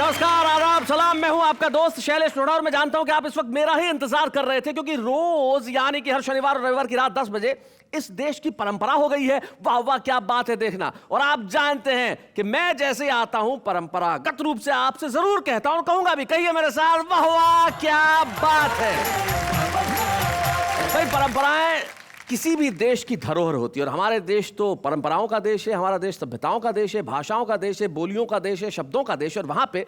नमस्कार, आदाब, सलाम। मैं हूं आपका दोस्त शैलेश रोड़ा और मैं जानता हूं कि आप इस वक्त मेरा ही इंतजार कर रहे थे, क्योंकि रोज यानी कि हर शनिवार और रविवार की रात 10 बजे इस देश की परंपरा हो गई है। वाह वाह क्या बात है देखना। और आप जानते हैं कि मैं जैसे आता हूं परंपरागत रूप से आपसे जरूर कहता हूं, कहूंगा भी, कहिए मेरे साथ, वाह वाह क्या बात है। भाई परंपराएं किसी भी देश की धरोहर होती है और हमारे देश तो परंपराओं का देश है। हमारा देश सभ्यताओं का देश है, भाषाओं का देश है, बोलियों का देश है, शब्दों का देश है। और वहां पे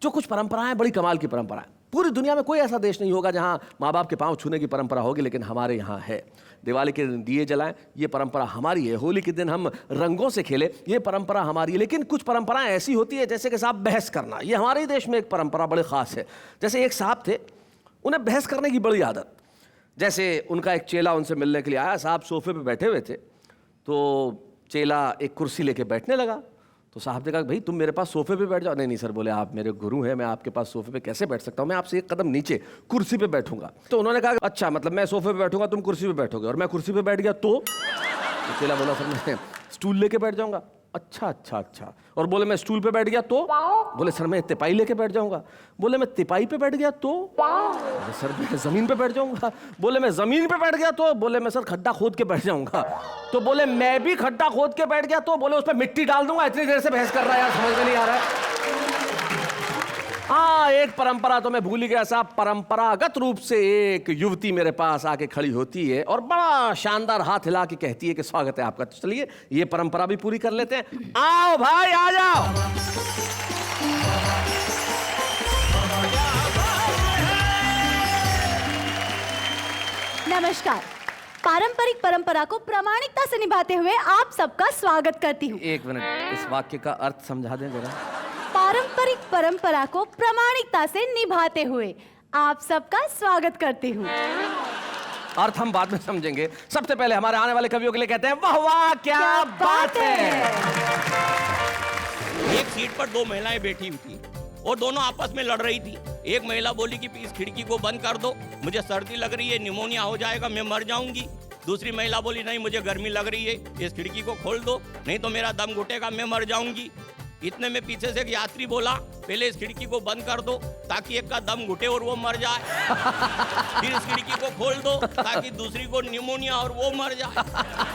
जो कुछ परंपराएं बड़ी कमाल की परंपराएं, पूरी दुनिया में कोई ऐसा देश नहीं होगा जहां माँ बाप के पांव छूने की परंपरा होगी, लेकिन हमारे यहाँ है। दिवाली के दिन दिए जलाएं, ये परंपरा हमारी है। होली के दिन हम रंगों से खेले, ये परंपरा हमारी है। लेकिन कुछ परंपराएं ऐसी होती है जैसे कि साहब बहस करना, ये हमारे ही देश में एक परंपरा बड़े खास है। जैसे एक साहब थे, उन्हें बहस करने की बड़ी आदत। जैसे उनका एक चेला उनसे मिलने के लिए आया, साहब सोफे पे बैठे हुए थे, तो चेला एक कुर्सी लेके बैठने लगा। तो साहब ने कहा, भाई तुम मेरे पास सोफे पे बैठ जाओ। नहीं नहीं सर, बोले आप मेरे गुरु हैं, मैं आपके पास सोफे पे कैसे बैठ सकता हूँ, मैं आपसे एक कदम नीचे कुर्सी पे बैठूंगा। तो उन्होंने कहा, अच्छा मतलब मैं सोफे पे बैठूंगा, तुम कुर्सी पे बैठोगे, और मैं कुर्सी पे बैठ गया तो चेला बोला, सर मैं स्टूल लेके बैठ जाऊंगा। अच्छा अच्छा अच्छा। और बोले मैं स्टूल पे बैठ गया तो? बोले सर मैं तिपाई लेके बैठ जाऊंगा। बोले मैं तिपाई पे बैठ गया तो? बोले सर मैं जमीन पे बैठ जाऊंगा। बोले मैं जमीन पे बैठ गया तो? बोले मैं सर खड्डा खोद के बैठ जाऊंगा। तो बोले मैं भी खड्डा खोद के बैठ गया तो? बोले उस पर मिट्टी डाल दूंगा। इतनी देर से बहस कर रहा है यार, समझ में नहीं आ रहा है। हाँ, एक परंपरा तो मैं भूल ही गया साहब। परंपरागत रूप से एक युवती मेरे पास आके खड़ी होती है और बड़ा शानदार हाथ हिला के कहती है कि स्वागत है आपका। तो चलिए ये परंपरा भी पूरी कर लेते हैं। आओ भाई आ जाओ। नमस्कार। पारंपरिक परंपरा को प्रामाणिकता से निभाते हुए आप सबका स्वागत करती हूँ। एक मिनट, इस वाक्य का अर्थ समझा दें जरा। पारंपरिक परंपरा को प्रामाणिकता से निभाते हुए आप सबका स्वागत करती हूँ। अर्थ हम बाद में समझेंगे। सबसे पहले हमारे आने वाले कवियों के लिए कहते हैं, वाह वाह क्या बात है। एक सीट पर दो महिलाएं बैठी हुई थी और दोनों आपस में लड़ रही थी। एक महिला बोली कि इस खिड़की को बंद कर दो, मुझे सर्दी लग रही है, निमोनिया हो जाएगा, मैं मर जाऊंगी। दूसरी महिला बोली, नहीं मुझे गर्मी लग रही है, इस खिड़की को खोल दो, नहीं तो मेरा दम घुटेगा, मैं मर जाऊंगी। इतने में पीछे से एक यात्री बोला, पहले इस खिड़की को बंद कर दो ताकि एक का दम घुटे और वो मर जाए, फिर इस खिड़की को खोल दो ताकि दूसरी को निमोनिया और वो मर जाए,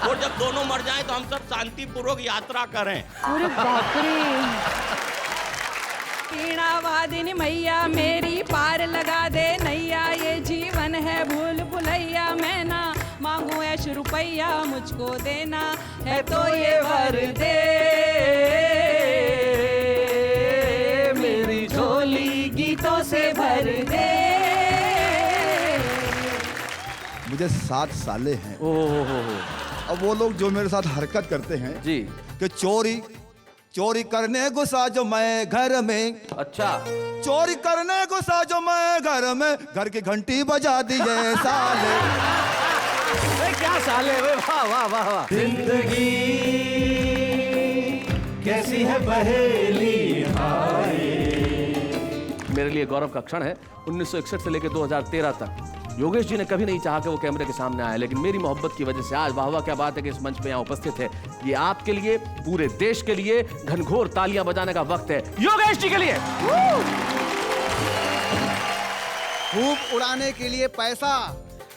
और जब दोनों मर जाएं तो हम सब शांतिपूर्वक यात्रा करें। अरे बाप रे। वीणा वादिनी मैया मेरी पार लगा दे नैया, ये जीवन है भूल भुलैया, मैं ना मांगू ऐश रुपैया, मुझको देना है तो ये वर दे, मेरी झोली गीतों से भर दे। मुझे 7 साले हैं। ओह अब वो लोग जो मेरे साथ हरकत करते हैं जी, कि चोरी करने गुस्सा जो मैं घर में, अच्छा चोरी करने गुस्सा जो मैं घर में, घर की घंटी बजा दिए साले। क्या साले, वाह वाह वाह वाह। जिंदगी कैसी है पहेली हाय। मेरे लिए गौरव का क्षण है। 1961 से लेकर 2013 तक योगेश जी ने कभी नहीं चाहा कि वो कैमरे के सामने आए, लेकिन मेरी मोहब्बत की वजह से आज वाह वाह क्या बात है कि इस मंच पे यहाँ उपस्थित है। ये आपके लिए, पूरे देश के लिए घनघोर तालियां बजाने का वक्त है योगेश जी के लिए। खूब उड़ाने के लिए पैसा,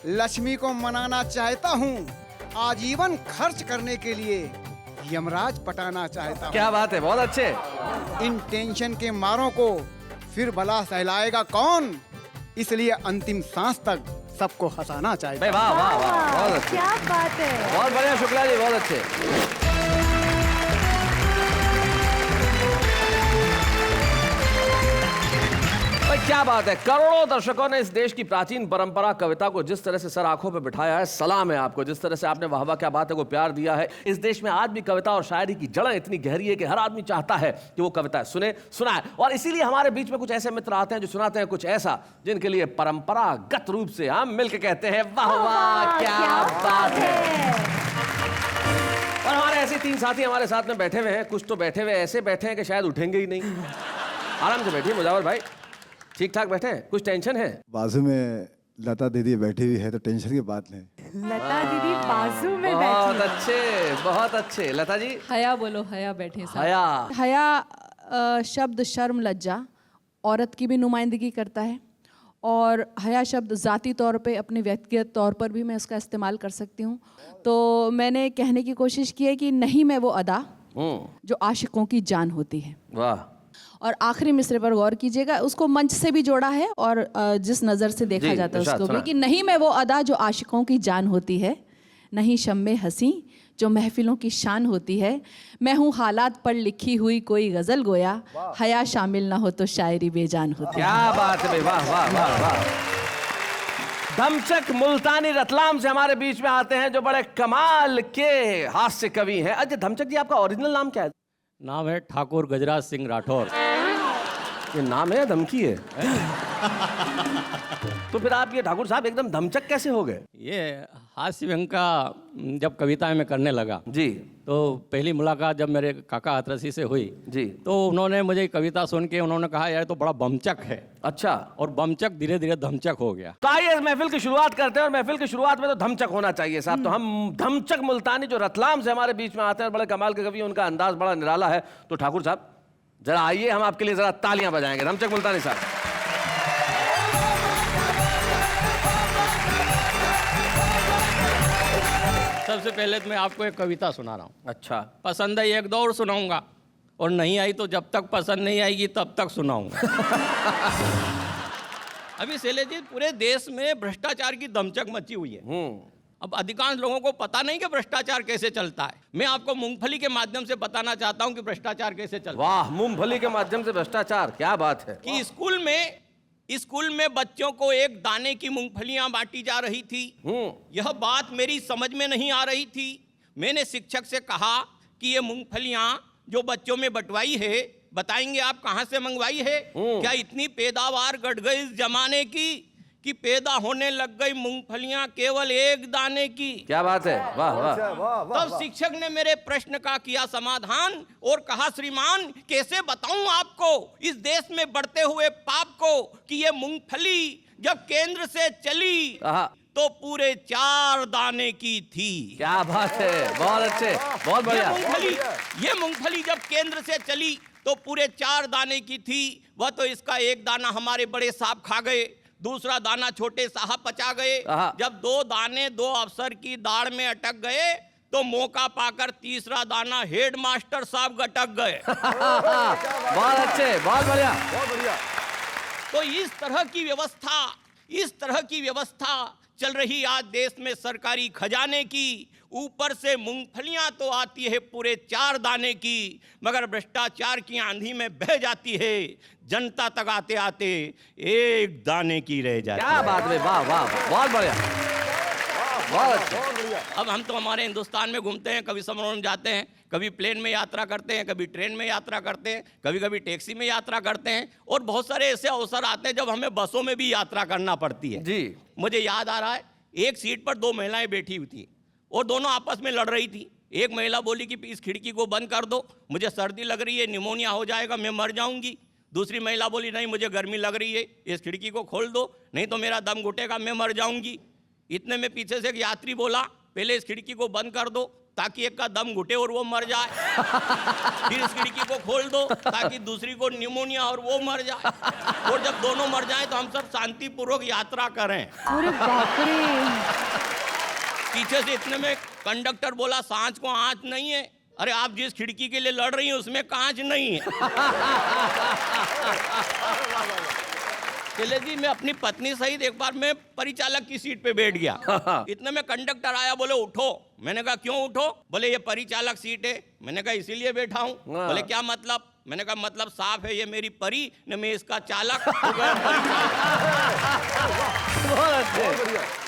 लक्ष्मी को मनाना चाहता हूँ, आजीवन खर्च करने के लिए यमराज पटाना चाहता हूँ। क्या बात है, बहुत अच्छे। इन टेंशन के मारों को फिर भला सहलाएगा कौन, इसलिए अंतिम सांस तक सबको हंसाना चाहिए। वाह वाह वाह, बहुत अच्छे, क्या बात है। बहुत बढ़िया शुक्ला जी, बहुत अच्छे। क्या बात है। करोड़ों दर्शकों ने इस देश की प्राचीन परंपरा कविता को जिस तरह से सर आंखों पे बिठाया है, सलाम है आपको। जिस तरह से आपने वाह वाह क्या बात है को प्यार दिया है। इस देश में आज भी कविता और शायरी की जड़ें इतनी गहरी है कि हर आदमी चाहता है कि वो कविता सुनाए। और इसीलिए हमारे बीच में कुछ ऐसे मित्र आते हैं जो सुनाते हैं कुछ ऐसा जिनके लिए परंपरागत रूप से हम मिलकर कहते हैं, वाह वाह क्या बात है। और हमारे ऐसे 3 साथी हमारे साथ में बैठे हुए हैं। कुछ तो बैठे हुए ऐसे बैठे हैं कि शायद उठेंगे ही नहीं। आराम से बैठिए मुजावर भाई, ठीक ठाक बैठे हैं, कुछ टेंशन है? बाजू में लता दीदी बैठी हुई है तो टेंशन की बात नहीं। लता दीदी बाजू में बहुत बैठी। अच्छे, बहुत अच्छे। लता जी? हया बोलो, हया बैठे साथ। हया। हया शब्द शर्म लज्जा औरत की भी नुमाइंदगी करता है, और हया शब्द ज़ाती तौर पे, अपने व्यक्तिगत तौर पर भी मैं इसका इस्तेमाल कर सकती हूँ। तो मैंने कहने की कोशिश की है कि नहीं मैं वो अदा जो आशिकों की जान होती है। वाह। और आखिरी मिसरे पर गौर कीजिएगा, उसको मंच से भी जोड़ा है और जिस नज़र से देखा जी, जाता है इरशाद उसको भी, सुना। कि नहीं मैं वो अदा जो आशिकों की जान होती है, नहीं शम्मे हंसी जो महफिलों की शान होती है, मैं हूँ हालात पर लिखी हुई कोई गज़ल गोया, हया शामिल ना हो तो शायरी बेजान होती है। क्या बात है भाई, वाह वाह वाह वाह। धमचक मुल्तानी रतलाम से हमारे बीच में आते हैं, जो बड़े कमाल के हास्य कवि हैं। अच्छा धमचक जी, आपका ओरिजिनल नाम क्या है? नाम है ठाकुर गजराज सिंह राठौर। ये नाम है या धमकी है? तो फिर आप ये ठाकुर साहब एकदम धमचक कैसे हो गए? ये हास्य व्यंग का जब कविताएं मैं करने लगा, जी तो पहली मुलाकात जब मेरे काका हाथरसी से हुई, जी। तो उन्होंने मुझे कविता सुन के उन्होंने कहा यार तो बड़ा बमचक है, अच्छा। और बमचक धीरे धीरे धमचक हो गया। तो आइए इस महफिल की शुरुआत करते हैं, और महफिल की शुरुआत में तो धमचक होना चाहिए साहब। तो हम धमचक मुल्तानी जो रतलाम से हमारे बीच में आते हैं, बड़े कमाल के कवि, उनका अंदाज बड़ा निराला है। तो ठाकुर साहब जरा आइए, हम आपके लिए जरा तालियां बजाएंगे। धमचक मुल्तानी साहब। सबसे पहले तो मैं आपको एक कविता सुना रहा हूँ। अच्छा। पसंद आई एक दो और सुनाऊंगा, और नहीं आई तो जब तक पसंद नहीं आएगी तब तक सुनाऊंगा। अभी शैलेश जी, पूरे देश में भ्रष्टाचार की दमचक मची हुई है। अब अधिकांश लोगों को पता नहीं कि भ्रष्टाचार कैसे चलता है। मैं आपको मूंगफली के माध्यम से बताना चाहता हूं कि भ्रष्टाचार कैसे चलता है। वाह, मूंगफली के माध्यम से भ्रष्टाचार, क्या बात है। कि स्कूल में बच्चों को एक दाने की मूंगफलियां बांटी जा रही थी। यह बात मेरी समझ में नहीं आ रही थी। मैंने शिक्षक से कहा कि ये मूंगफलियां जो बच्चों में बंटवाई है, बताएंगे आप कहां से मंगवाई है? क्या इतनी पैदावार घट गई इस जमाने की कि पैदा होने लग गई मूंगफलियां केवल एक दाने की? क्या बात है, वाह वाह। तब शिक्षक ने मेरे प्रश्न का किया समाधान और कहा, श्रीमान कैसे बताऊं आपको इस देश में बढ़ते हुए पाप को, कि ये मूंगफली जब केंद्र से चली तो पूरे 4 दाने की थी। क्या बात है, बहुत अच्छे, बहुत बढ़िया। ये मूंगफली जब केंद्र से चली तो पूरे 4 दाने की थी। वह तो इसका एक दाना हमारे बड़े साहब खा गए, दूसरा दाना छोटे साहब पचा गए। जब 2 दाने 2 अफसर की दाढ़ में अटक गए तो मौका पाकर तीसरा दाना हेडमास्टर साहब गटक गए। बहुत अच्छे, बहुत बढ़िया, बहुत बढ़िया। तो इस तरह की व्यवस्था चल रही आज देश में सरकारी खजाने की। ऊपर से मूंगफलियां तो आती है पूरे 4 दाने की, मगर भ्रष्टाचार की आंधी में बह जाती है। जनता तक आते आते 1 दाने की रह जाती है। क्या बात है, वाह वाह, बहुत बढ़िया, बहुत अच्छा। अब हम तो हमारे हिंदुस्तान में घूमते हैं, कभी समारोह में जाते हैं, कभी प्लेन में यात्रा करते हैं, कभी ट्रेन में यात्रा करते हैं, कभी कभी टैक्सी में यात्रा करते हैं, और बहुत सारे ऐसे अवसर आते हैं जब हमें बसों में भी यात्रा करना पड़ती है। जी। मुझे याद आ रहा है, एक सीट पर 2 महिलाएं बैठी हुई थी और दोनों आपस में लड़ रही थी। एक महिला बोली कि इस खिड़की को बंद कर दो, मुझे सर्दी लग रही है, निमोनिया हो जाएगा, मैं मर जाऊंगी। दूसरी महिला बोली, नहीं मुझे गर्मी लग रही है, इस खिड़की को खोल दो, नहीं तो मेरा दम घुटेगा, मैं मर जाऊंगी। इतने में पीछे से एक यात्री बोला, पहले इस खिड़की को बंद कर दो ताकि एक का दम घुटे और वो मर जाए, फिर इस खिड़की को खोल दो ताकि दूसरी को निमोनिया और वो मर जाए, और जब दोनों मर जाएं तो हम सब शांतिपूर्वक यात्रा करें। अरे बाप रे। पीछे से इतने में कंडक्टर बोला, सांच को आंच नहीं है। अरे आप जिस खिड़की के लिए लड़ रही हैं उसमें कांच नहीं है। चले जी, मैं अपनी पत्नी सहित एक बार मैं परिचालक की सीट पे बैठ गया। इतने में कंडक्टर आया, बोले उठो। मैंने कहा क्यों उठो? बोले ये परिचालक सीट है। मैंने कहा इसीलिए बैठा हूँ। बोले क्या मतलब? मैंने कहा मतलब साफ है, ये मेरी परी न मैं इसका चालक।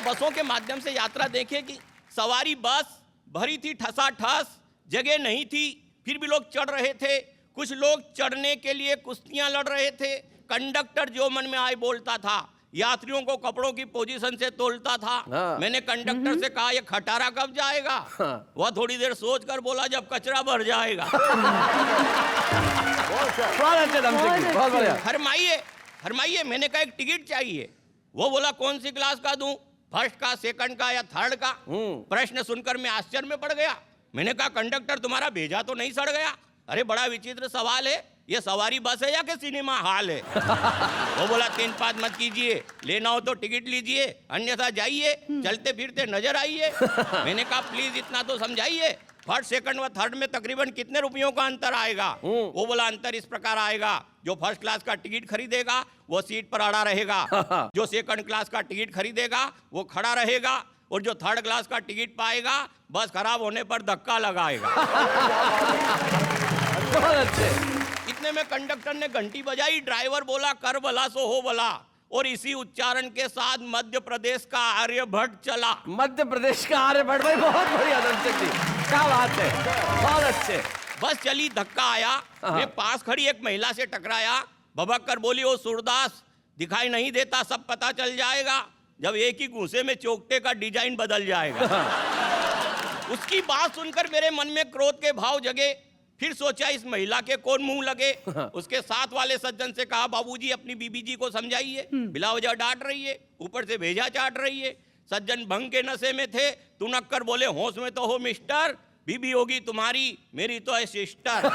बसों के माध्यम से यात्रा देखे कि सवारी बस भरी थी ठसाठस, जगह नहीं थी, फिर भी लोग चढ़ रहे थे। कुछ लोग चढ़ने के लिए कुश्तियां लड़ रहे थे। कंडक्टर जो मन में आए बोलता था, यात्रियों को कपड़ों की पोजीशन से तोलता था। मैंने कंडक्टर से कहा ये खटारा कब जाएगा? वह थोड़ी देर सोच कर बोला जब कचरा भर जाएगा। फरमाइए, मैंने कहा एक टिकट चाहिए। वो बोला कौन सी क्लास का दूं, फर्स्ट का, सेकंड का या थर्ड का? प्रश्न सुनकर मैं आश्चर्य में पड़ गया। मैंने कहा कंडक्टर तुम्हारा भेजा तो नहीं सड़ गया? अरे बड़ा विचित्र सवाल है, ये सवारी बस है या कि सिनेमा हॉल है? वो बोला 3 बात मत कीजिए, लेना हो तो टिकट लीजिए, अन्यथा जाइए, चलते फिरते नजर आइए। मैंने कहा प्लीज इतना तो समझाइए, फर्स्ट सेकंड व थर्ड में तकरीबन कितने रुपयों का अंतर आएगा? वो बोला अंतर इस प्रकार आएगा, जो फर्स्ट क्लास का टिकट खरीदेगा वो सीट पर अड़ा रहेगा, जो सेकंड क्लास का टिकट खरीदेगा वो खड़ा रहेगा, और जो थर्ड क्लास का टिकट पाएगा बस खराब होने पर धक्का लगाएगा। बहुत अच्छे। इतने में कंडक्टर ने घंटी बजाई, ड्राइवर बोला कर भला सो हो भला, और इसी उच्चारण के साथ मध्य प्रदेश का आर्यभट्ट चला। मध्य प्रदेश का आर्यभट्ट भाई, बहुत बढ़िया दर्शक जी, क्या बात है, बहुत अच्छे। बस चली, धक्का आया, मैं पास खड़ी एक महिला से टकराया, भबक कर बोली ओ सूरदास दिखाई नहीं देता, सब पता चल जाएगा जब एक ही घूंसे में चौकटे का डिजाइन बदल जाएगा। उसकी बात सुनकर मेरे मन में क्रोध के भाव जगे, फिर सोचा इस महिला के कौन मुंह लगे। उसके साथ वाले सज्जन से कहा बाबूजी अपनी बीबी जी को समझाइए, बिला वजह डांट रही है, ऊपर से भेजा चाट रही है। सज्जन भंग के नशे में थे, तुनक कर बोले होश में तो हो मिस्टर, बीबी होगी तुम्हारी, मेरी तो है सिस्टर।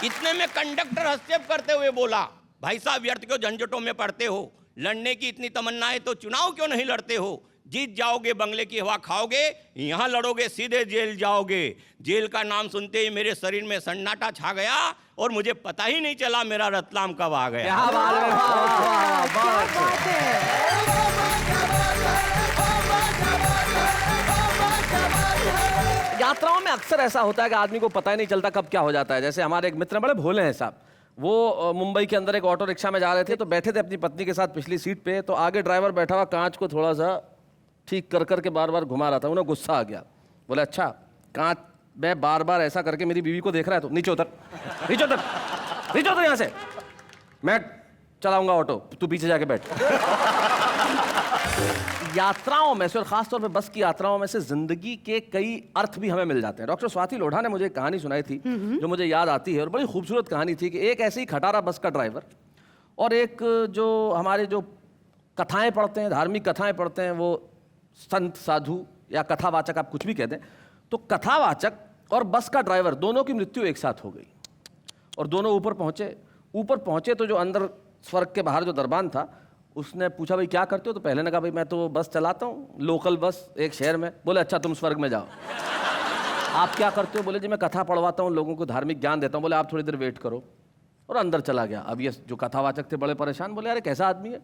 इतने में कंडक्टर हस्तक्षेप करते हुए बोला भाई साहब व्यर्थ क्यों झंझटों में पड़ते हो, लड़ने की इतनी तमन्ना है तो चुनाव क्यों नहीं लड़ते हो, जीत जाओगे बंगले की हवा खाओगे, यहाँ लड़ोगे सीधे जेल जाओगे। जेल का नाम सुनते ही मेरे शरीर में सन्नाटा छा गया और मुझे पता ही नहीं चला मेरा रतलाम कब आ गया। क्या बात है, वाह, वाह, वाह, बहुत अच्छे। यात्राओं में अक्सर ऐसा होता है कि आदमी को पता ही नहीं चलता कब क्या हो जाता है। जैसे हमारे एक मित्र बड़े भोले हैं साहब, वो मुंबई के अंदर एक ऑटो रिक्शा में जा रहे थे, तो बैठे थे अपनी पत्नी के साथ पिछली सीट पे, तो आगे ड्राइवर बैठा हुआ कांच को थोड़ा सा ठीक कर करके बार बार घुमा रहा था। उन्हें गुस्सा आ गया, बोले अच्छा कांच में बार बार ऐसा करके मेरी बीवी को देख रहा है तो नीचे उतर, नीचे उतर, नीचे उतर यहाँ से, मैं चलाऊंगा ऑटो, तू पीछे जाके बैठ। यात्राओं में से और खासतौर पे बस की यात्राओं में से जिंदगी के कई अर्थ भी हमें मिल जाते हैं। डॉक्टर स्वाति लोढ़ा ने मुझे एक कहानी सुनाई थी जो मुझे याद आती है, और बड़ी खूबसूरत कहानी थी कि एक ऐसे ही खटारा बस का ड्राइवर और एक जो हमारे जो कथाएं पढ़ते हैं, धार्मिक कथाएं पढ़ते हैं, वो संत साधु या कथावाचक आप कुछ भी कहते हैं, तो कथावाचक और बस का ड्राइवर दोनों की मृत्यु एक साथ हो गई और दोनों ऊपर पहुंचे तो जो अंदर स्वर्ग के बाहर जो दरबान था उसने पूछा भाई क्या करते हो, तो पहले ने कहा भाई मैं तो बस चलाता हूँ, लोकल बस एक शहर में। बोले अच्छा तुम स्वर्ग में जाओ। आप क्या करते हो? बोले जी मैं कथा पढ़वाता हूँ, लोगों को धार्मिक ज्ञान देता हूँ। बोले आप थोड़ी देर वेट करो, और अंदर चला गया। अब ये जो कथावाचक थे बड़े परेशान, बोले अरे कैसा आदमी है,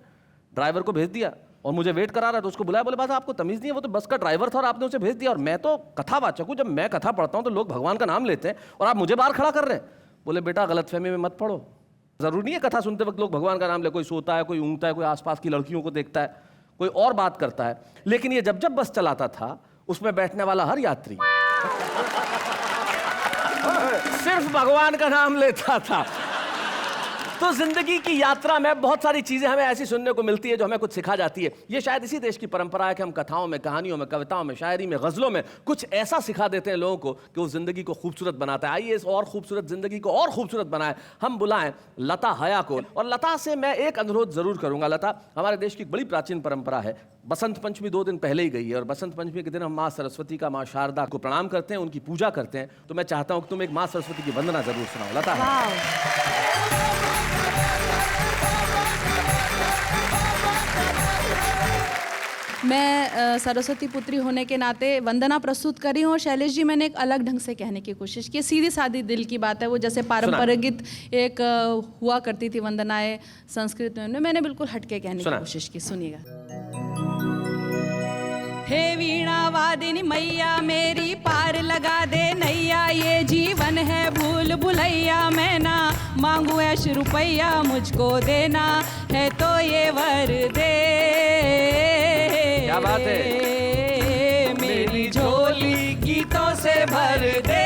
ड्राइवर को भेज दिया और मुझे वेट करा रहा है। तो उसको बुलाया, बोले बात आपको तमीज़ नहीं है, वो तो बस का ड्राइवर था और आपने उसे भेज दिया, और मैं तो कथावाचक हूँ, जब मैं कथा पढ़ता हूँ तो लोग भगवान का नाम लेते हैं और आप मुझे बाहर खड़ा कर रहे हैं। बोले बेटा गलतफहमी में मत पड़ो, जरूरी नहीं है कथा सुनते वक्त लोग भगवान का नाम ले, कोई सोता है, कोई ऊँगता है, कोई आसपास की लड़कियों को देखता है, कोई और बात करता है। लेकिन ये जब जब बस चलाता था उसमें बैठने वाला हर यात्री सिर्फ भगवान का नाम लेता था। तो जिंदगी की यात्रा में बहुत सारी चीजें हमें ऐसी सुनने को मिलती है जो हमें कुछ सिखा जाती है। ये शायद इसी देश की परंपरा है कि हम कथाओं में, कहानियों में, कविताओं में, शायरी में, गजलों में कुछ ऐसा सिखा देते हैं लोगों को कि वो जिंदगी को खूबसूरत बनाता है। आइए इस और खूबसूरत जिंदगी को और खूबसूरत बनाए, हम बुलाएं लता हया को। और लता से मैं एक अनुरोध जरूर करूंगा। लता, हमारे देश की बड़ी प्राचीन परंपरा है, बसंत पंचमी 2 दिन पहले ही गई है, और बसंत पंचमी के दिन हम माँ सरस्वती का, माँ शारदा को प्रणाम करते हैं, उनकी पूजा करते हैं। तो मैं चाहता हूं कि तुम एक माँ सरस्वती की वंदना जरूर सुनाओ। लता मैं सरस्वती पुत्री होने के नाते वंदना प्रस्तुत करी हूँ। और शैलेश जी मैंने एक अलग ढंग से कहने की कोशिश की, सीधी सादी दिल की बात है। वो जैसे पारंपरिक एक हुआ करती थी वंदनाएं संस्कृत में, मैंने बिल्कुल हटके कहने की कोशिश की। सुनिएगा। हे वीणा वादिनी मैया मेरी पार लगा दे नैया, ये जीवन है भूल भुलैया, मैं ना मांगू ऐश रुपैया, मुझको देना है तो ये वर दे। क्या बात है, मेरी झोली गीतों से भर दे।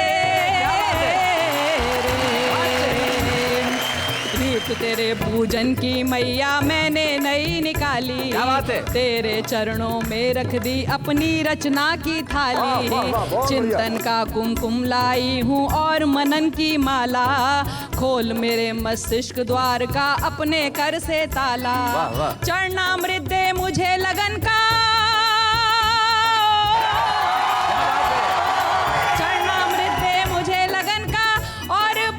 तेरे पूजन की मैया मैंने नई निकाली, क्या बात है? तेरे चरणों में रख दी अपनी रचना की थाली, चिंतन का कुमकुम लाई हूँ और मनन की माला, खोल मेरे मस्तिष्क द्वार का अपने कर से ताला, चरणामृत दे मुझे लगन का, चरणामृत दे मुझे लगन का, और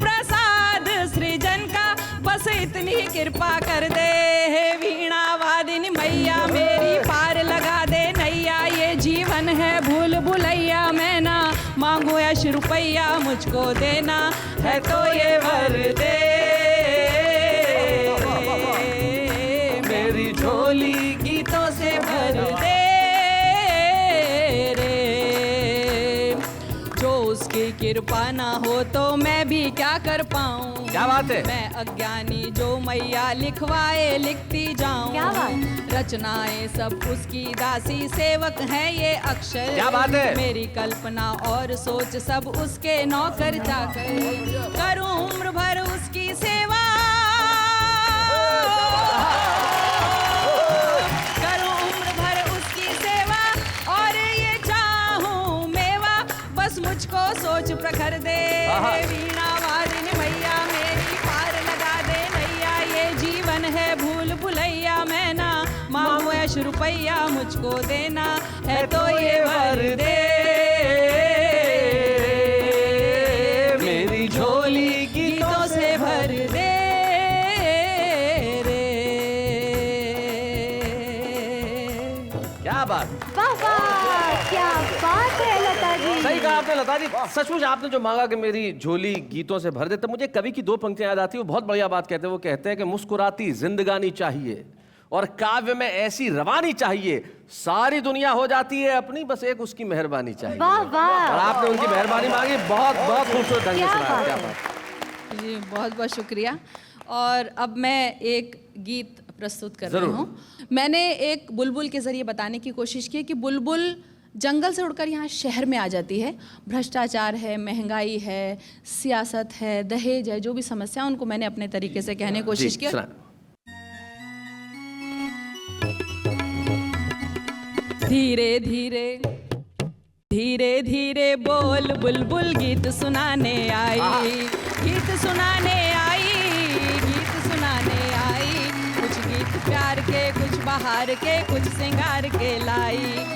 कृपा कर दे, हे वीणा वादिनी मैया मेरी पार लगा दे नैया। ये जीवन है भूल भुलैया, मैं ना मांगू ऐश रुपैया, मुझको देना है तो ये वर दे। मेरी झोली गीतों से भर दे रे, जो उसकी कृपा ना हो तो मैं भी क्या कर पाऊं। क्या बात है? मैं अज्ञानी जो मैया लिखवाए लिखती जाऊं। क्या बात? रचनाएं सब उसकी दासी, सेवक है ये अक्षर। क्या बात है? मेरी कल्पना और सोच सब उसके नौकर चाकर, करूं उम्र भर उसकी सेवा, करूं उम्र भर उसकी सेवा, और ये चाहूं मेवा, बस मुझको सोच प्रखर दे। वीणा वादिनी मैया मेरी पार लगा दे नैया। ये जीवन है भूल भुलैया, मैं ना मांगू ऐश रुपैया, मुझको देना है तो ये वर दे। मेरी झोली गीतों से भर दे रे। क्या बात, वाह वाह, क्या बात है लता जी। सही कहा आपने लता जी। सचमुच आपने जो मांगा कि मेरी झोली गीतों से भर दे, तब मुझे कवि की 2 पंक्तियां याद आती है। वो बहुत बढ़िया बात कहते हैं। वो कहते हैं कि मुस्कुराती जिंदगानी चाहिए और काव्य में ऐसी रवानी चाहिए, सारी दुनिया हो जाती है अपनी, बस एक उसकी मेहरबानी चाहिए। वाह वाह, और आपने उनकी मेहरबानी मांगी, बहुत बहुत खूबसूरत ढंग से क्या सुनाया। बात क्या है। बात। जी बहुत बहुत शुक्रिया। और अब मैं एक गीत प्रस्तुत कर रही जरूर। हूँ। मैंने एक बुलबुल के जरिए बताने की कोशिश की कि बुलबुल जंगल से उड़कर यहाँ शहर में आ जाती है। भ्रष्टाचार है, महंगाई है, सियासत है, दहेज है, जो भी समस्या उनको मैंने अपने तरीके से कहने की कोशिश जी, की। सुना। धीरे धीरे धीरे धीरे बोल बुलबुल गीत सुनाने आई, गीत सुनाने आई, गीत सुनाने आई। कुछ गीत प्यार के, कुछ बहार के, कुछ श्रृंगार के लाई।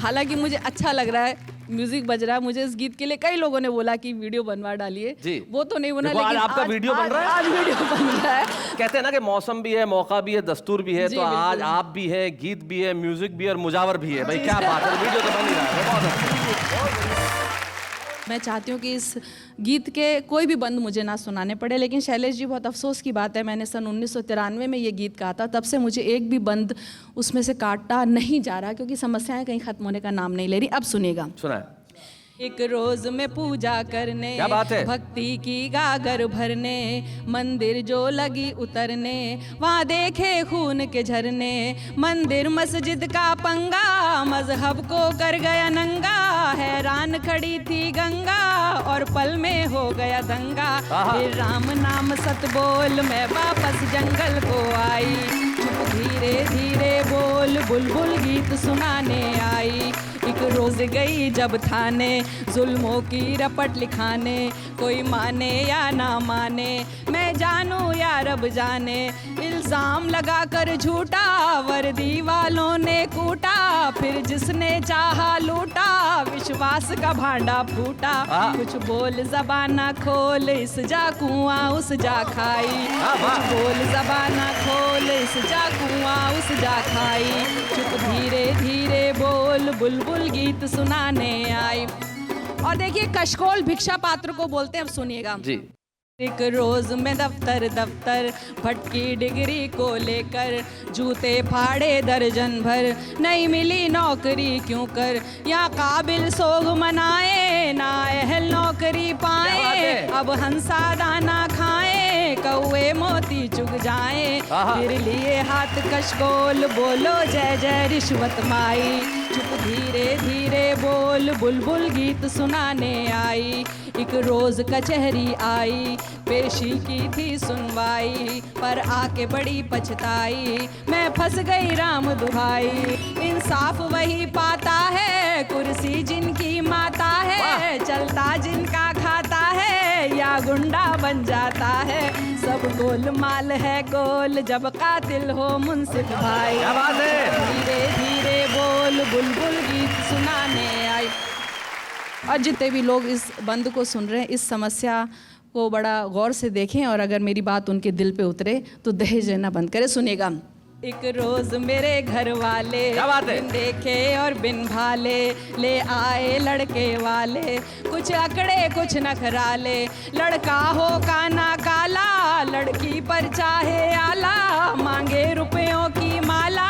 हालांकि मुझे अच्छा लग रहा है, म्यूजिक बज रहा है। मुझे इस गीत के लिए कई लोगों ने बोला कि वीडियो बनवा डालिए। जी। वो तो नहीं बना, देखो, आज लेकिन आपका वीडियो बन रहा है? आज वीडियो बन रहा है। कहते हैं ना कि मौसम भी है, मौका भी है, दस्तूर भी है, जी, तो आज बिल्कुल। आप भी है, गीत भी है, म्यूजिक भी है और मुजावर भी है। भाई क्या बात है, वीडियो तो बन ही रहा है। बहुत अच्छा। मैं चाहती हूँ कि इस गीत के कोई भी बंद मुझे ना सुनाने पड़े, लेकिन शैलेश जी बहुत अफसोस की बात है, मैंने सन 1993 में ये गीत गाया था, तब से मुझे एक भी बंद उसमें से काटा नहीं जा रहा, क्योंकि समस्याएं कहीं खत्म होने का नाम नहीं ले रही। अब सुनिएगा। सुना। एक रोज में पूजा करने, क्या बात है? भक्ति की गागर भरने, मंदिर जो लगी उतरने, वहाँ देखे खून के झरने। मंदिर मस्जिद का पंगा, मजहब को कर गया नंगा, हैरान खड़ी थी गंगा और पल में हो गया दंगा। फिर राम नाम सत बोल मैं वापस जंगल को आई, चुप धीरे धीरे बोल बुलबुल गीत सुनाने आई। एक रोज गई जब थाने, जुल्मों की रपट लिखाने, कोई माने या ना माने, मैं जानू या रब जाने। इल्जाम लगा कर झूठा, वर्दी वालों ने कूटा, फिर जिसने चाहा लूटा, विश्वास का भांडा फूटा। कुछ बोल ज़बाना खोल, इस जा कुआं उस जा खाई। कुछ बोल ज़बाना खोल, इस जा कुआं उस जा खाई। चुप धीरे धीरे बोल बुलबुल गीत सुनाने आई। और देखिए कशकोल भिक्षा पात्र को बोलते हैं, अब सुनिएगा जी। एक रोज में दफ्तर दफ्तर, भटकी डिग्री को लेकर, जूते फाड़े दर्जन भर, नहीं मिली नौकरी क्यों कर, यहाँ काबिल सोग मनाए, ना अहल नौकरी पाए, अब हंसा दाना खाए, कौए मोती चुग जाए, फिर लिए हाथ कशकोल, बोलो जय जय रिश्वत माई। चुप धीरे धीरे बोल बुलबुल गीत सुनाने आई। एक रोज कचहरी आई, पेशी की थी सुनवाई, पर आके बड़ी पछताई, मैं फंस गई राम दुहाई। इंसाफ वही पाता है, कुर्सी जिनकी माता है, चलता जिनका खाता है, या गुंडा बन जाता है। सब गोलमाल है गोल, जब कातिल हो मुंसिफ भाई। क्या बात है? धीरे धीरे बोल बुलबुल गीत सुनाने आई। और जितने भी लोग इस बंद को सुन रहे हैं, इस समस्या को बड़ा गौर से देखें और अगर मेरी बात उनके दिल पे उतरे तो दहेज लेना बंद करें। सुनेगा। एक रोज मेरे घर वाले क्या बात है? बिन देखे और बिन भाले ले आए लड़के वाले, कुछ अकड़े कुछ नखराले, लड़का हो काना काला, लड़की पर चाहे आला, मांगे रुपयों की माला,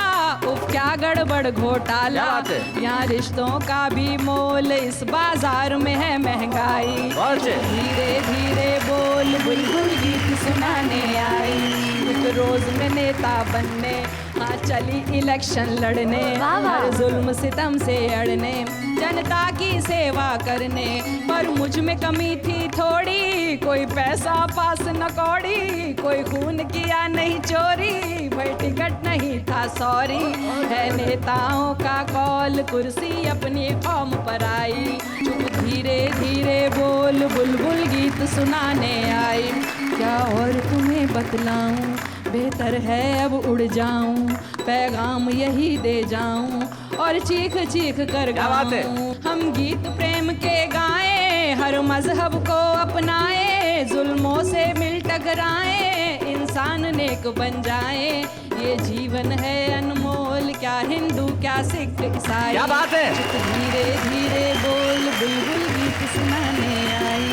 उफ क्या गड़बड़ घोटाला। क्या बात है? यहाँ रिश्तों का भी मोल, इस बाजार में है महंगाई, बहुत अच्छे। धीरे धीरे बोल बुलबुल गीत सुनाने आई, एक रोज में नेता बनने, हाँ चली इलेक्शन लड़ने, वाह वाह। हर जुल्म सितम से अड़ने, जनता की सेवा करने, पर मुझ में कमी थी थोड़ी, कोई पैसा पास न कौड़ी, कोई खून किया नहीं चोरी, भाई टिकट नहीं था सॉरी, है नेताओं का कॉल, कुर्सी अपनी कौम पर आई, चुप धीरे धीरे बोल बुलबुल गीत सुनाने आई, क्या और तुम्हें बतलाऊं, बेहतर है अब उड़ जाऊं, पैगाम यही दे जाऊं, और चीख चीख कर क्या बात है? गाऊं, हम गीत प्रेम के गाएं, हर मजहब को अपनाएं, जुल्मों से मिल टकराएं, इंसान नेक बन जाएं, ये जीवन है अनमोल, क्या हिंदू क्या सिख ईसाई, क्या बात है? धीरे धीरे बोल बुलबुल गीत सुनाने आई।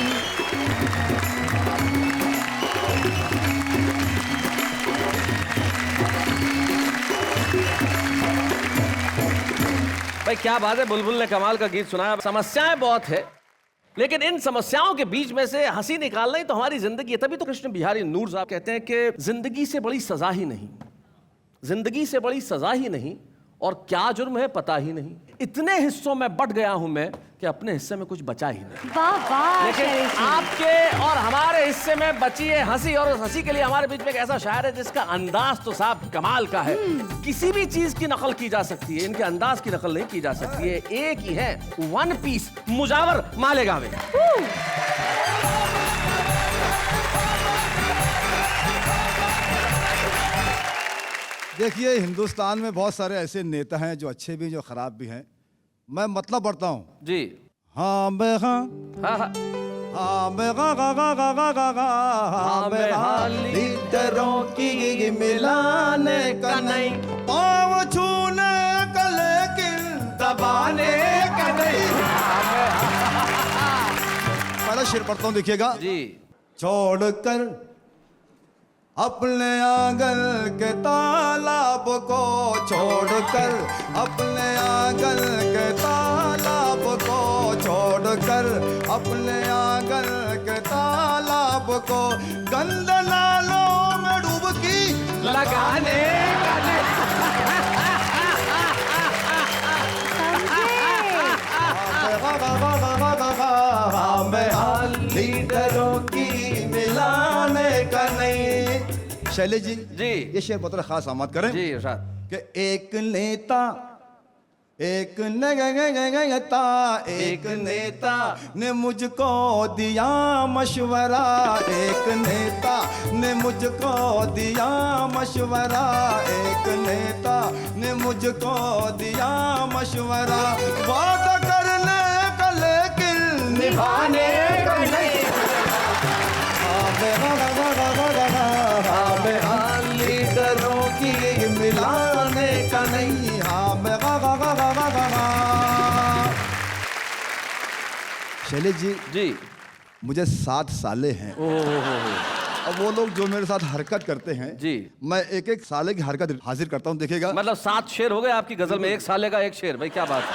भाई क्या बात है, बुलबुल ने कमाल का गीत सुनाया। समस्याएं बहुत है, लेकिन इन समस्याओं के बीच में से हंसी निकालना ही तो हमारी जिंदगी है। तभी तो कृष्ण बिहारी नूर साहब कहते हैं कि जिंदगी से बड़ी सजा ही नहीं, जिंदगी से बड़ी सजा ही नहीं, और क्या जुर्म है पता ही नहीं, इतने हिस्सों में बट गया हूं मैं कि अपने हिस्से में कुछ बचा ही नहीं। वाह वाह लेकिन शैलेश जी। आपके और हमारे हिस्से में बची है हंसी, और उस हंसी के लिए हमारे बीच में एक ऐसा शायर है जिसका अंदाज तो साहब कमाल का है। किसी भी चीज की नकल की जा सकती है, इनके अंदाज की नकल नहीं की जा सकती है। एक ही है, वन पीस, मुजावर मालेगावे। देखिए, हिंदुस्तान में बहुत सारे ऐसे नेता हैं जो अच्छे भी जो खराब भी हैं। मैं मतलब पढ़ता हूँ। जी हाँ मैं हाँ, हाँ हाँ हाँ मैं गा गा गा गा गा गा गा, हाँ मैं हाँ, लीडरों की मिलाने का नहीं, पाँव छूने का लेकिन दबाने का नहीं। पहला शेर पढ़ता हूँ, देखिएगा। जी छोड़कर अपने आंगन के तालाब को, छोड़कर अपने आंगन के तालाब को, छोड़कर अपने आंगन के तालाब को, गंदे नालों में डुबकी लगाने का नहीं, लीडरों की मिलाने का नहीं। शैलेश जी, जी ये शेर बहुत खास आमद करें जी इरशाद। कि एक नेता, एक नेता, एक नेता ने मुझको दिया मशवरा, एक नेता ने मुझको दिया मशवरा, एक नेता ने मुझको दिया मशवरा, वादा करने का लेकिन निभाने का नहीं। लीडरों की मिलाने का नहीं, हाँ मैं गा गा गा गा गा गा। शैलेश जी, जी मुझे 7 साले हैं। अब वो लोग जो मेरे साथ हरकत करते हैं, जी मैं एक एक साले की हरकत हाजिर करता हूँ, देखिएगा। मतलब 7 शेर हो गए आपकी गजल में, एक साले का एक शेर। भाई क्या बात है।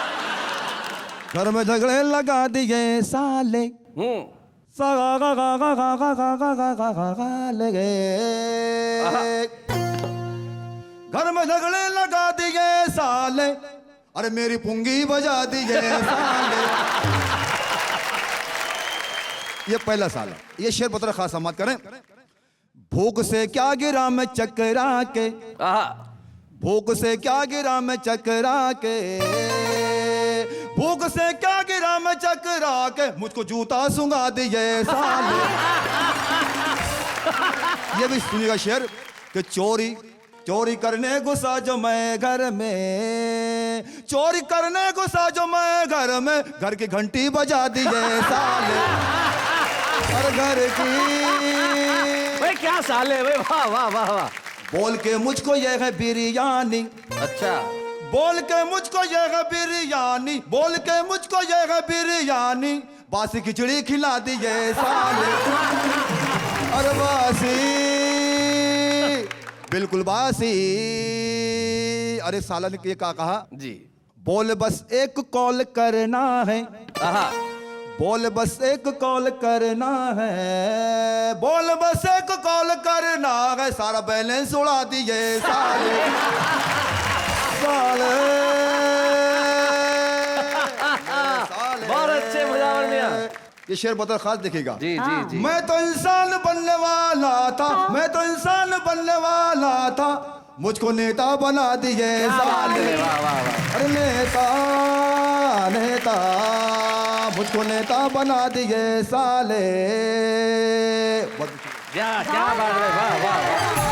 घर में झगड़े लगा दिए साले, सा गा गा गा गा गा गा गा गा गा गा गा लगे, घर में झगड़े लगा दिए साले, अरे मेरी पुंगी बजा दिए साले। ये पहला साल है। ये शेर पत्र खास समात करें। भूख से क्या गिरा मैं चकरा के, भूख से क्या गिरा मैं चकरा के, भूख से क्या गिरा मैं चकरा के, मुझको जूता सुंगा दिए साले। ये भी सुनिएगा शेर कि चोरी चोरी करने घुसा जो मैं घर में, चोरी करने घुसा जो मैं घर में, घर की घंटी बजा दिए साले। और घर की। भाई क्या साले भाई, वाह वाह वाह वाह। बोल के मुझको ये है बिरयानी, अच्छा, बोल के मुझको ये है बिरयानी, बोल के मुझको ये है बिरयानी, बासी खिचड़ी खिला दिए साले। और बासी, बिल्कुल बासी। अरे साला ने ये क्या कहा जी। बोल बस एक कॉल करना है, आहा, बोल बस एक कॉल करना है, बोल बस एक कॉल करना है, सारा बैलेंस उड़ा दिए साले। साले बहुत अच्छे मुजावर मियां। ये शेर बदल खास दिखेगा। जी जी जी। मैं तो इंसान बनने वाला था, मैं तो इंसान बनने वाला था, मुझको नेता बना दिए साले। वाह वाह वाह। अरे नेता नेता, मुझको नेता बना दिए साले। क्या बात है, वाह वाह वाह।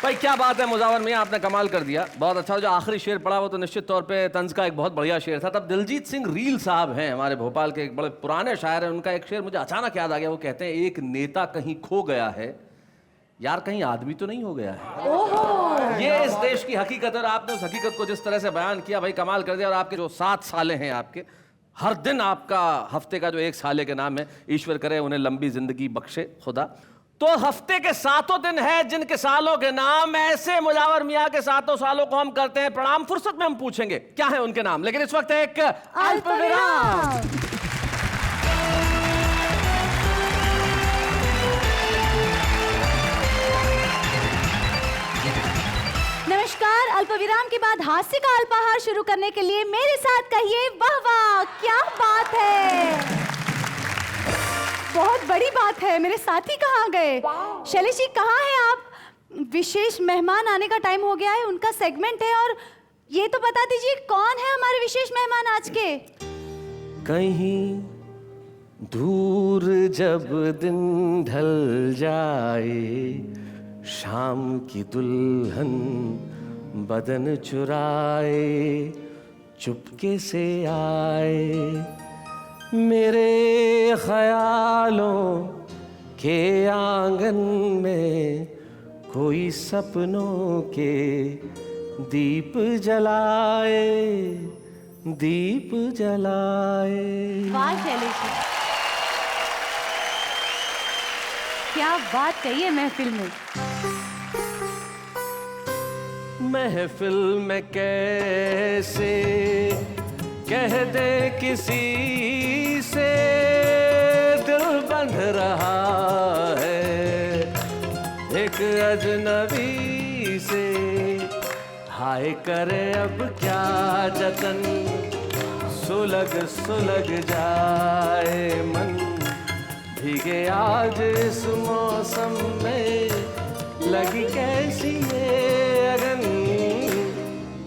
भाई क्या बात है मुजावर मियां, आपने कमाल कर दिया, बहुत अच्छा। जो आखिरी शेर पढ़ा वो तो निश्चित तौर पे तंज का एक बहुत बढ़िया शेर था। तब दिलजीत सिंह रील साहब हैं, हमारे भोपाल के एक बड़े पुराने शायर हैं, उनका एक शेर मुझे अचानक याद आ गया। वो कहते हैं, एक नेता कहीं खो गया है, यार कहीं आदमी तो नहीं हो गया है। ये इस देश की हकीकत है, और आपने उस हकीकत को जिस तरह से बयान किया भाई कमाल कर दिया। और आपके जो 7 साले हैं आपके, हर दिन आपका हफ्ते का जो 1 साले के नाम है, ईश्वर करे उन्हें लंबी जिंदगी बख्शे खुदा। तो हफ्ते के 7 दिन है जिनके सालों के नाम, ऐसे मुजावर मियां के 7 सालों को हम करते हैं प्रणाम। फुर्सत में हम पूछेंगे क्या है उनके नाम, लेकिन इस वक्त एक अल्प विराम। नमस्कार। अल्प विराम के बाद हास्य का अल्पाहार शुरू करने के लिए मेरे साथ कहिए वाह वाह, क्या बात है, बहुत बड़ी बात है। मेरे साथी कहाँ गए? शैलेश जी कहाँ हैं आप? विशेष मेहमान आने का टाइम हो गया है, उनका सेगमेंट है, और ये तो बता दीजिए कौन है हमारे विशेष मेहमान आज के? कहीं दूर जब दिन ढल जाए, शाम की दुल्हन बदन चुराए, चुपके से आए, मेरे ख्यालों के आंगन में कोई सपनों के दीप जलाए, दीप जलाए। वाह शैलेश जी, क्या बात कही है महफिल में। महफिल में कैसे कह दे किसी से, दिल बंध रहा है एक अजनबी से, हाय करे अब क्या जतन, सुलग सुलग जाए मन, भीगे आज इस मौसम में, लगी कैसी ये अगन।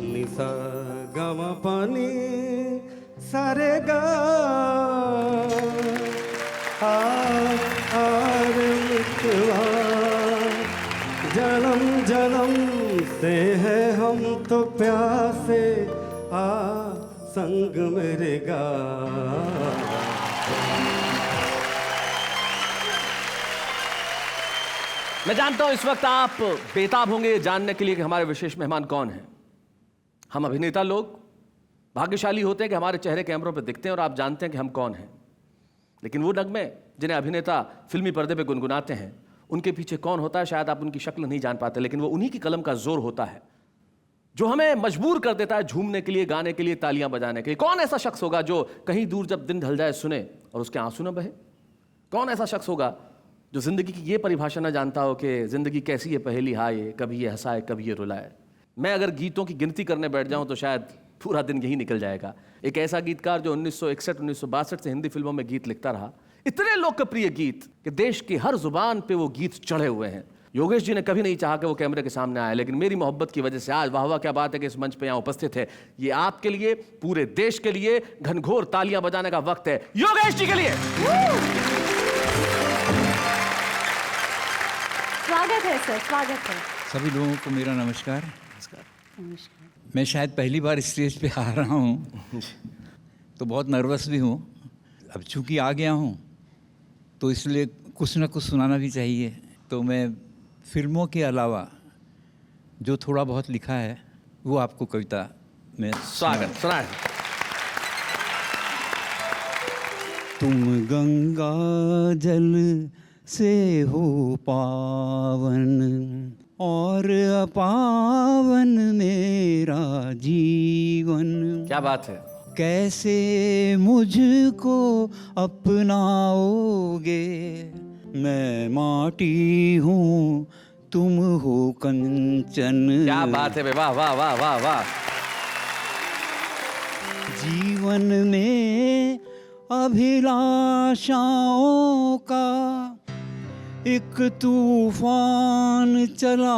निसा गमा पानी सारे गा आर मितवा, जन्म जन्म से है हम तो प्यासे, आ संग मेरे गा। मैं जानता हूं इस वक्त आप बेताब होंगे जानने के लिए कि हमारे विशेष मेहमान कौन हैं। हम अभिनेता लोग भाग्यशाली होते हैं कि हमारे चेहरे कैमरों पर दिखते हैं और आप जानते हैं कि हम कौन हैं, लेकिन वो नगमे जिन्हें अभिनेता फिल्मी पर्दे पे गुनगुनाते हैं, उनके पीछे कौन होता है शायद आप उनकी शक्ल नहीं जान पाते, लेकिन वो उन्हीं की कलम का जोर होता है जो हमें मजबूर कर देता है झूमने के लिए, गाने के लिए, तालियां बजाने के लिए। कौन ऐसा शख्स होगा जो कहीं दूर जब दिन ढल जाए सुने और उसके आंसू न बहे? कौन ऐसा शख्स होगा जो जिंदगी की ये परिभाषा न जानता हो कि जिंदगी कैसी है पहेली, हाय कभी ये हंसाए कभी ये रुलाए। मैं अगर गीतों की गिनती करने बैठ जाऊं तो शायद पूरा दिन यही निकल जाएगा। एक ऐसा गीतकार जो 1961-1962 से हिंदी फिल्मों में गीत लिखता रहा, इतने लोकप्रिय गीत कि देश की हर जुबान पे वो गीत चढ़े हुए हैं। योगेश जी ने कभी नहीं चाहा कि वो कैमरे के सामने आए, लेकिन मेरी मोहब्बत की वजह से आज वाह वाह क्या बात है कि इस मंच पे यहाँ उपस्थित है। ये आपके लिए, पूरे देश के लिए घनघोर तालियां बजाने का वक्त है योगेश जी के लिए। स्वागत है सर, स्वागत है। सभी लोगों को मेरा नमस्कार। मैं शायद पहली बार स्टेज पे आ रहा हूँ तो बहुत नर्वस भी हूँ। अब चूंकि आ गया हूँ तो इसलिए कुछ ना कुछ सुनाना भी चाहिए। तो मैं फिल्मों के अलावा जो थोड़ा बहुत लिखा है वो आपको कविता में स्वागत सुनाए। तुम गंगा जल से हो पावन और अपावन मेरा जीवन। क्या बात है। कैसे मुझको अपनाओगे, मैं माटी हूँ तुम हो कंचन। क्या बात है, वाह वाह वाह वाह वाह। जीवन में अभिलाषाओं का एक तूफान चला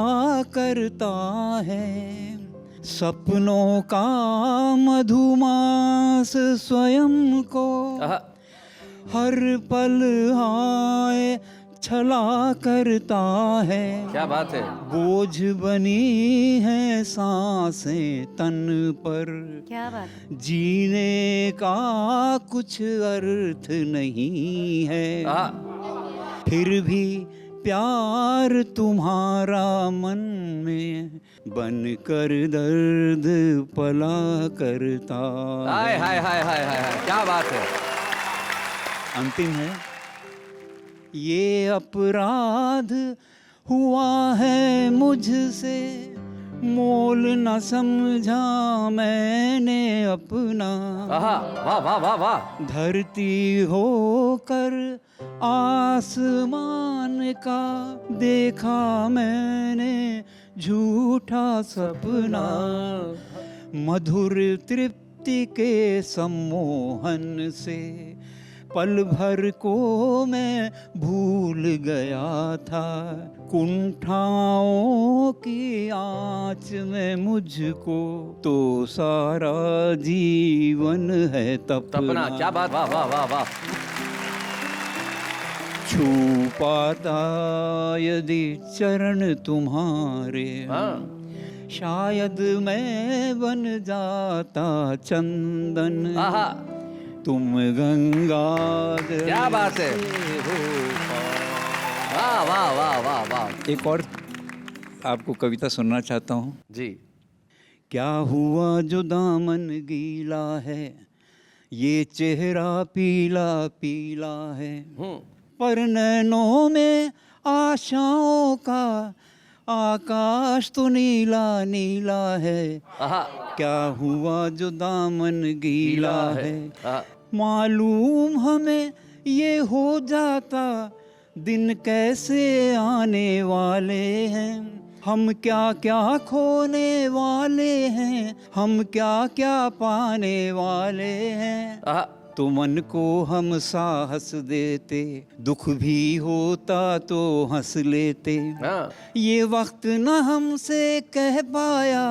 करता है, सपनों का मधुमास स्वयं को हर पल हाय छला करता है। क्या बात है। बोझ बनी है सांसें तन पर, क्या बात। जीने का कुछ अर्थ नहीं है, फिर भी प्यार तुम्हारा मन में बन कर दर्द पला करता। हाय हाय हाय हाय हाय, क्या बात है। अंतिम है, ये अपराध हुआ है मुझसे, मोल न समझा मैंने अपना। वाह वाह वाह वाह। धरती होकर आसमान का देखा मैंने झूठा सपना, मधुर तृप्ति के सम्मोहन से पल भर को मैं भूल गया था, कुंठाओं की आँच में मुझको तो सारा जीवन है तपना। क्या बात, वाह वाह वाह वाह। छू पाता यदि चरण तुम्हारे, शायद मैं बन जाता चंदन। तुम गंगा जल। क्या बात है। वाह वाह वाह वाह वाह। एक और आपको कविता सुनना चाहता हूँ जी। क्या हुआ जो दामन गीला है, ये चेहरा पीला पीला है, पर नैनों में आशाओं का आकाश तो नीला नीला है। क्या हुआ जो दामन गीला है, मालूम हमें ये हो जाता दिन कैसे आने वाले हैं, हम क्या क्या खोने वाले हैं, हम क्या क्या पाने वाले हैं। तो मन को हम साहस देते, दुख भी होता तो हंस लेते। ये वक्त न हमसे कह पाया,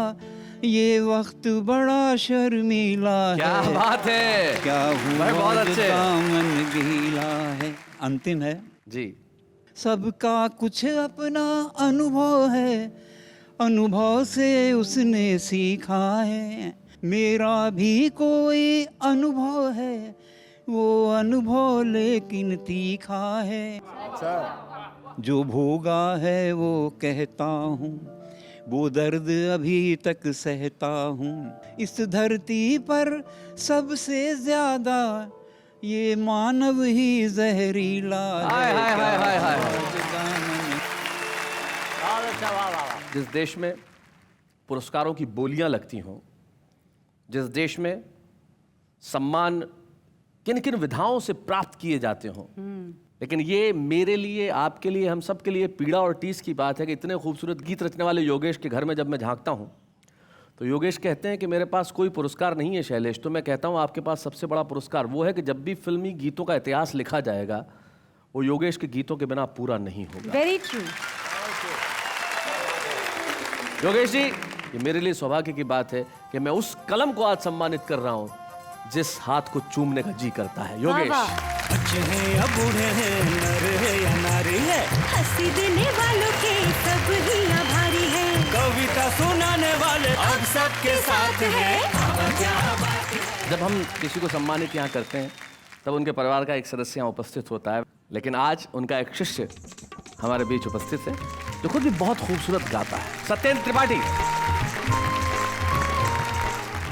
ये वक्त बड़ा शर्मीला है। क्या बात है। क्या हुआ बहुत जो अच्छे। दामन गीला है। अंतिम है जी। सबका कुछ अपना अनुभव है, अनुभव से उसने सीखा है, मेरा भी कोई अनुभव है, वो अनुभव लेकिन तीखा है। जो भोगा है वो कहता हूँ, वो दर्द अभी तक सहता हूँ। इस धरती पर सबसे ज्यादा ये मानव ही जहरीला है। हाय हाय हाय हाय हाय। जिस देश में पुरस्कारों की बोलियां लगती हों, जिस देश में सम्मान किन किन विधाओं से प्राप्त किए जाते हों, लेकिन ये मेरे लिए, आपके लिए, हम सब के लिए पीड़ा और टीस की बात है कि इतने खूबसूरत गीत रचने वाले योगेश के घर में जब मैं झांकता हूँ तो योगेश कहते हैं कि मेरे पास कोई पुरस्कार नहीं है शैलेश। तो मैं कहता हूँ आपके पास सबसे बड़ा पुरस्कार वो है कि जब भी फिल्मी गीतों का इतिहास लिखा जाएगा वो योगेश के गीतों के बिना पूरा नहीं होगा। Very true. योगेश जी, ये मेरे लिए सौभाग्य की बात है कि मैं उस कलम को आज सम्मानित कर रहा हूँ जिस हाथ को चूमने का जी करता है। योगेश। बच्चे हैं या बूढ़े हैं, नर है या नारी है, हंसी देने वालों के सब ही आभारी है। कविता सुनाने वाले अब सबके साथ हैं। जब हम किसी को सम्मानित यहाँ करते हैं तब उनके परिवार का एक सदस्य यहाँ उपस्थित होता है, लेकिन आज उनका एक शिष्य हमारे बीच उपस्थित है जो खुद भी बहुत खूबसूरत गाता है, सत्येंद्र त्रिपाठी।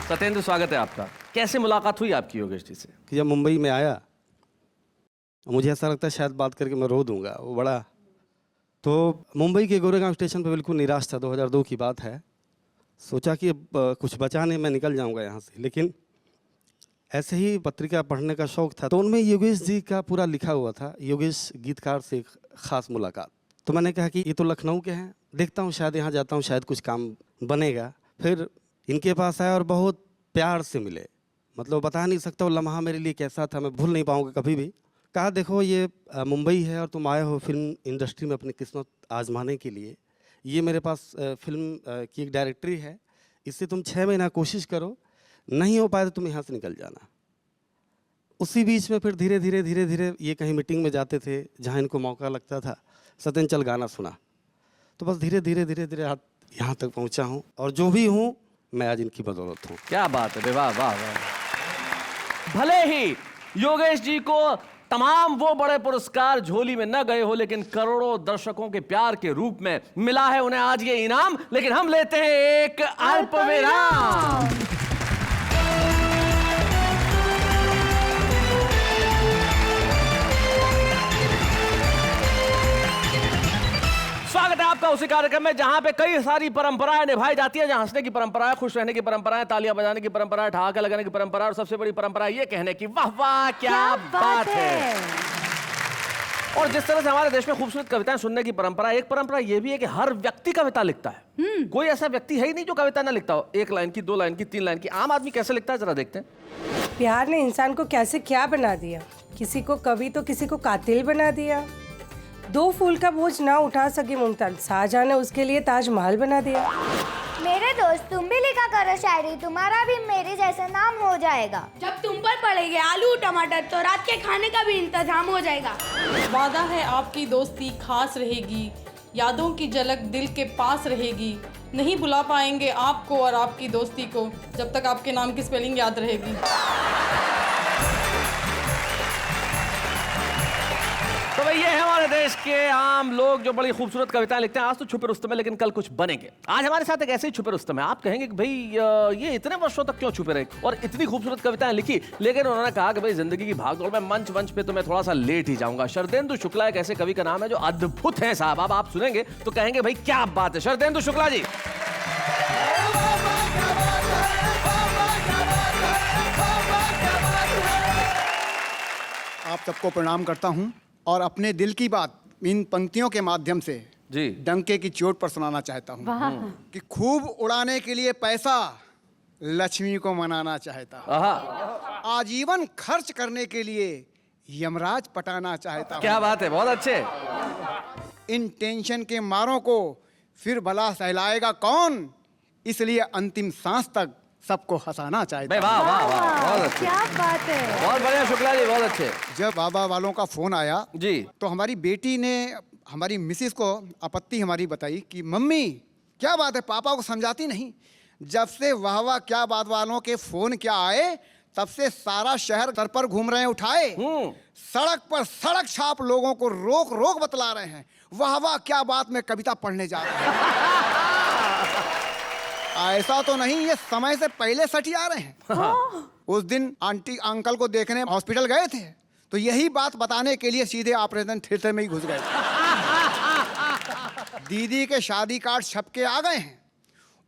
सत्येंद्र, स्वागत है आपका। कैसे मुलाकात हुई आपकी योगेश जी से? कि जब मुंबई में आया मुझे ऐसा लगता है शायद बात करके मैं रो दूंगा, वो बड़ा। तो मुंबई के गोरेगांव स्टेशन पे बिल्कुल निराश था, 2002 की बात है। सोचा कि अब कुछ बचा नहीं, मैं निकल जाऊंगा यहाँ से, लेकिन ऐसे ही पत्रिका पढ़ने का शौक था, तो उनमें योगेश जी का पूरा लिखा हुआ था, योगेश गीतकार से एक ख़ास मुलाकात। तो मैंने कहा कि ये तो लखनऊ के हैं, देखता हूँ शायद यहाँ जाता हूँ, शायद कुछ काम बनेगा। फिर इनके पास आया और बहुत प्यार से मिले, मतलब बता नहीं सकता वो लम्हा मेरे लिए कैसा था, मैं भूल नहीं पाऊँगा कभी भी। कहा देखो ये मुंबई है और तुम आए हो फिल्म इंडस्ट्री में अपनी किस्मत आजमाने के लिए, ये मेरे पास फिल्म की एक डायरेक्टरी है, इससे तुम 6 महीना कोशिश करो, नहीं हो पाए तो तुम यहाँ से निकल जाना। उसी बीच में फिर धीरे धीरे ये कहीं मीटिंग में जाते थे जहाँ इनको मौका लगता था, सत्येंद्र चल गाना सुना, तो बस धीरे धीरे यहाँ तक पहुँचा हूँ, और जो भी हूँ मैं आज इनकी बदौलत हूँ। क्या बात है, वाह वाह वाह। भले ही योगेश जी को तमाम वो बड़े पुरस्कार झोली में न गए हो, लेकिन करोड़ों दर्शकों के प्यार के रूप में मिला है उन्हें आज ये इनाम। लेकिन हम लेते हैं एक अल्प विराम। स्वागत है आपका उसी कार्यक्रम में जहां पे कई सारी परंपराएं निभाई जाती है, जहां हंसने की परंपरा है, खुश रहने की परंपरा है, तालियां बजाने की परंपरा है, ठहाके लगाने की परंपरा है, और सबसे बड़ी परंपरा ये कहने की वाह वाह क्या बात है। और जिस तरह से हमारे देश में खूबसूरत कविताएं सुनने की परंपरा, एक परंपरा ये भी है कि हर व्यक्ति कविता लिखता है। कोई ऐसा व्यक्ति है ही नहीं जो कविता ना लिखता हो, 1 लाइन की, 2 लाइन की, 3 लाइन की। आम आदमी कैसे लिखता है जरा देखते हैं। प्यार ने इंसान को कैसे क्या बना दिया, किसी को कवि तो किसी को कातिल बना दिया। 2 फूल का बोझ ना उठा सकी मुमताज, शाहजहां ने उसके लिए ताजमहल बना दिया। मेरे दोस्त तुम भी लिखा करो शायरी, तुम्हारा भी मेरे जैसा नाम हो जाएगा। जब तुम पर पड़ेंगे आलू टमाटर तो रात के खाने का भी इंतजाम हो जाएगा। वादा है आपकी दोस्ती खास रहेगी, यादों की झलक दिल के पास रहेगी, नहीं भुला पाएंगे आपको और आपकी दोस्ती को जब तक आपके नाम की स्पेलिंग याद रहेगी। तो भाई ये है हमारे देश के आम लोग जो बड़ी खूबसूरत कविताएं लिखते हैं। आज तो छुपे रुस्तम है, लेकिन कल कुछ बनेंगे। आज हमारे साथ एक ऐसे ही छुपे रुस्तम है। आप कहेंगे कि भाई ये इतने वर्षों तक क्यों छुपे रहे और इतनी खूबसूरत कविताएं लिखी, लेकिन उन्होंने कहा कि भाई जिंदगी की भागदौड़ में मंच पे तो मैं थोड़ा सा लेट ही जाऊंगा। शरदेंदु शुक्ला एक ऐसे कवि का नाम है जो अद्भुत है साहब। अब आप सुनेंगे तो कहेंगे भाई क्या बात है। शरदेंदु शुक्ला जी, आप सबको प्रणाम करता हूं और अपने दिल की बात इन पंक्तियों के माध्यम से जी डंके की चोट पर सुनाना चाहता हूं कि खूब उड़ाने के लिए पैसा लक्ष्मी को मनाना चाहता हूं, आजीवन खर्च करने के लिए यमराज पटाना चाहता हूं। क्या बात है, बहुत अच्छे। इन टेंशन के मारों को फिर भला सहलाएगा कौन, इसलिए अंतिम सांस तक सबको हंसाना चाहता हूं। वाह वाह वाह, बहुत अच्छे, क्या बात है, बहुत बढ़िया शुक्ला जी, बहुत अच्छे। जब बाबा वालों का फोन आया जी तो हमारी बेटी ने हमारी मिसेस को आपत्ति हमारी बताई कि मम्मी क्या बात है, पापा को समझाती नहीं। जब से वाह वाह क्या बात वालों के फोन क्या आए, तब से सारा शहर सर पर घूम रहे हैं उठाए, सड़क पर सड़क छाप लोगों को रोक रोक बतला रहे हैं वाह वाह क्या बात में कविता पढ़ने जा रहे हैं। ऐसा तो नहीं, ये समय से पहले सटी आ रहे हैं। उस दिन आंटी अंकल को देखने हॉस्पिटल गए थे तो यही बात बताने के लिए सीधे ऑपरेशन थिएटर में ही घुस गए। दीदी के शादी कार्ड छप के आ गए हैं,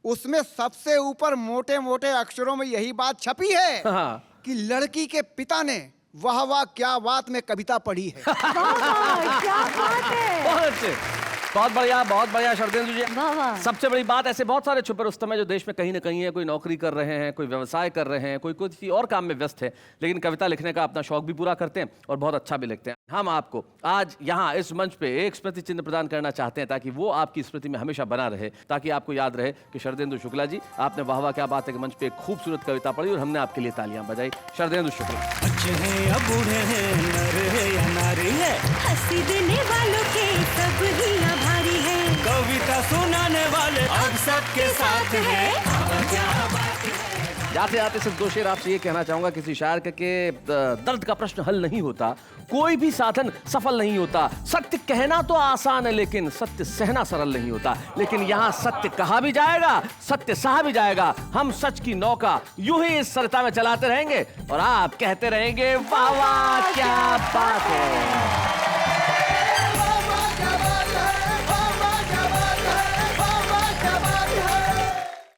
उसमें सबसे ऊपर मोटे मोटे अक्षरों में यही बात छपी है कि लड़की के पिता ने वाह वाह क्या बात में कविता पढ़ी है। क्या बात है, बहुत अच्छे, बहुत बढ़िया शरदेंदु जी। सबसे बड़ी बात, ऐसे बहुत सारे छुपे रुस्तम है जो देश में कहीं ना कहीं है, कोई नौकरी कर रहे हैं, कोई व्यवसाय कर रहे हैं, कोई किसी और काम में व्यस्त है, लेकिन कविता लिखने का अपना शौक भी पूरा करते हैं और बहुत अच्छा भी लिखते हैं। हम आपको आज यहाँ इस मंच पे एक स्मृति चिन्ह प्रदान करना चाहते हैं ताकि वो आपकी स्मृति में हमेशा बना रहे, ताकि आपको याद रहे कि शरदेंदु शुक्ला जी, आपने वाह वाह क्या बात है के मंच पे एक खूबसूरत कविता पढ़ी और हमने आपके लिए तालियां बजाई। शरदेंदु शुक्ला। बच्चे हैं या बूढ़े हैं, नर है या नारी है, हंसी देने वालों के सब ही आभारी है। कविता सुनाने वाले अब सबके साथ हैं। जाते जाते सिर्फ दो शेर आपसे ये कहना चाहूंगा किसी शायर के दर्द का प्रश्न हल नहीं होता, कोई भी साधन सफल नहीं होता। सत्य कहना तो आसान है लेकिन सत्य सहना सरल नहीं होता। लेकिन यहाँ सत्य कहा भी जाएगा, सत्य सहा भी जाएगा। हम सच की नौका यूं ही इस सरिता में चलाते रहेंगे और आप कहते रहेंगे वाह वाह क्या बात है।